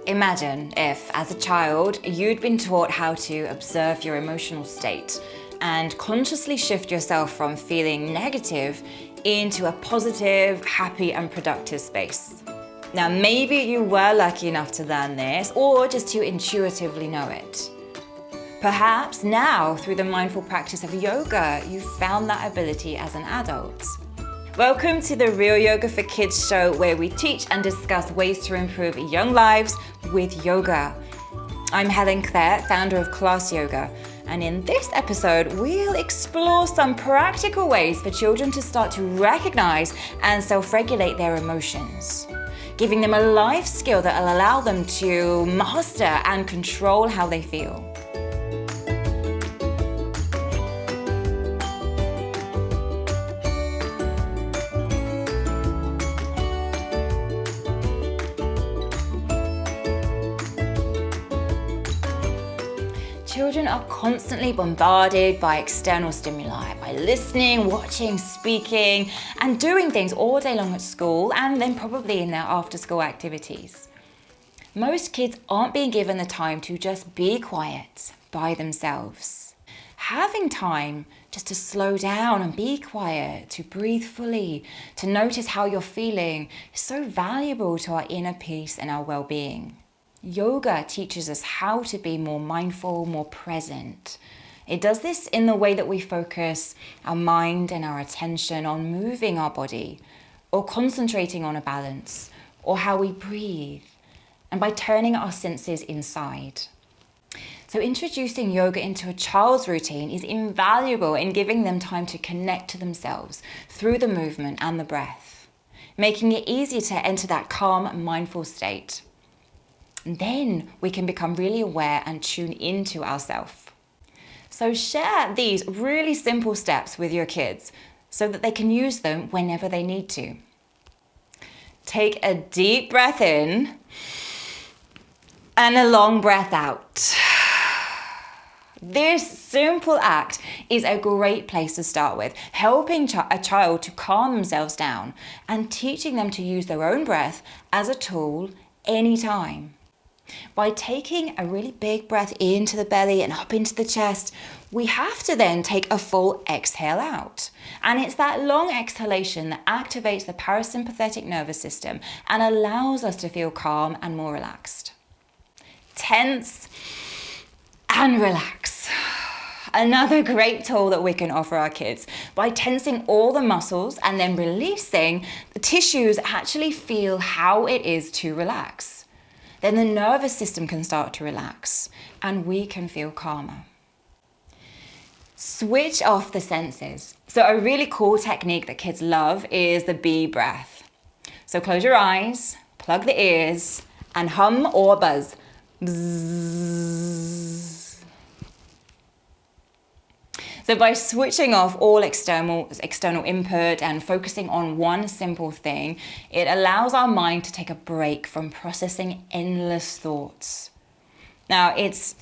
Imagine if, as a child, you'd been taught how to observe your emotional state and consciously shift yourself from feeling negative into a positive, happy, and productive space. Now, maybe you were lucky enough to learn this, or just to intuitively know it. Perhaps now, through the mindful practice of yoga, you found that ability as an adult. Welcome to the Real Yoga for Kids show, where we teach and discuss ways to improve young lives with yoga. I'm Helen Claire, founder of Class Yoga, and in this episode, we'll explore some practical ways for children to start to recognize and self-regulate their emotions, giving them a life skill that will allow them to master and control how they feel. Children are constantly bombarded by external stimuli, by listening, watching, speaking, and doing things all day long at school and then probably in their after-school activities. Most kids aren't being given the time to just be quiet by themselves. Having time just to slow down and be quiet, to breathe fully, to notice how you're feeling is so valuable to our inner peace and our well-being. Yoga teaches us how to be more mindful, more present. It does this in the way that we focus our mind and our attention on moving our body, or concentrating on a balance, or how we breathe, and by turning our senses inside. So introducing yoga into a child's routine is invaluable in giving them time to connect to themselves through the movement and the breath, making it easier to enter that calm, mindful state. Then we can become really aware and tune into ourselves. So share these really simple steps with your kids so that they can use them whenever they need to. Take a deep breath in and a long breath out. This simple act is a great place to start with, helping a child to calm themselves down and teaching them to use their own breath as a tool anytime. By taking a really big breath into the belly and up into the chest, we have to then take a full exhale out. And it's that long exhalation that activates the parasympathetic nervous system and allows us to feel calm and more relaxed. Tense and relax. Another great tool that we can offer our kids. By tensing all the muscles and then releasing, the tissues actually feel how it is to relax. Then the nervous system can start to relax and we can feel calmer. Switch off the senses. So a really cool technique that kids love is the bee breath. So close your eyes, plug the ears, and hum or buzz. Bzzz. So by switching off all external input and focusing on one simple thing, it allows our mind to take a break from processing endless thoughts. Now, it's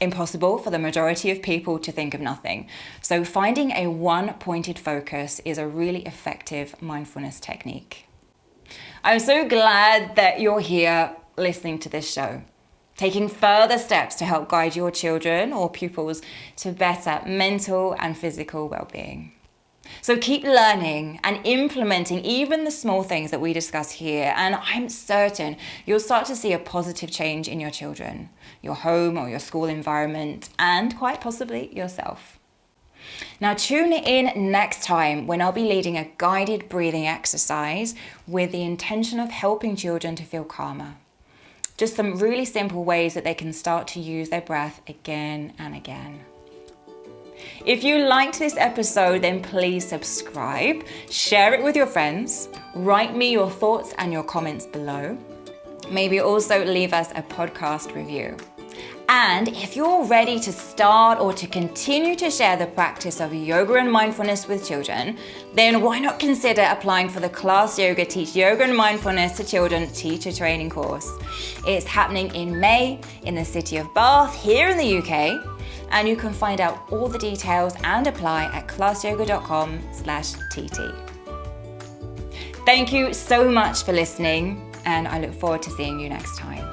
impossible for the majority of people to think of nothing. So finding a one-pointed focus is a really effective mindfulness technique. I'm so glad that you're here listening to this show, taking further steps to help guide your children or pupils to better mental and physical well-being. So keep learning and implementing even the small things that we discuss here, and I'm certain you'll start to see a positive change in your children, your home or your school environment, and quite possibly yourself. Now tune in next time when I'll be leading a guided breathing exercise with the intention of helping children to feel calmer. Just some really simple ways that they can start to use their breath again and again. If you liked this episode, then please subscribe, share it with your friends, write me your thoughts and your comments below. Maybe also leave us a podcast review. And if you're ready to start or to continue to share the practice of yoga and mindfulness with children, then why not consider applying for the Class Yoga Teach Yoga and Mindfulness to Children teacher training course. It's happening in May in the city of Bath here in the UK, and you can find out all the details and apply at classyoga.com/tt. Thank you so much for listening, and I look forward to seeing you next time.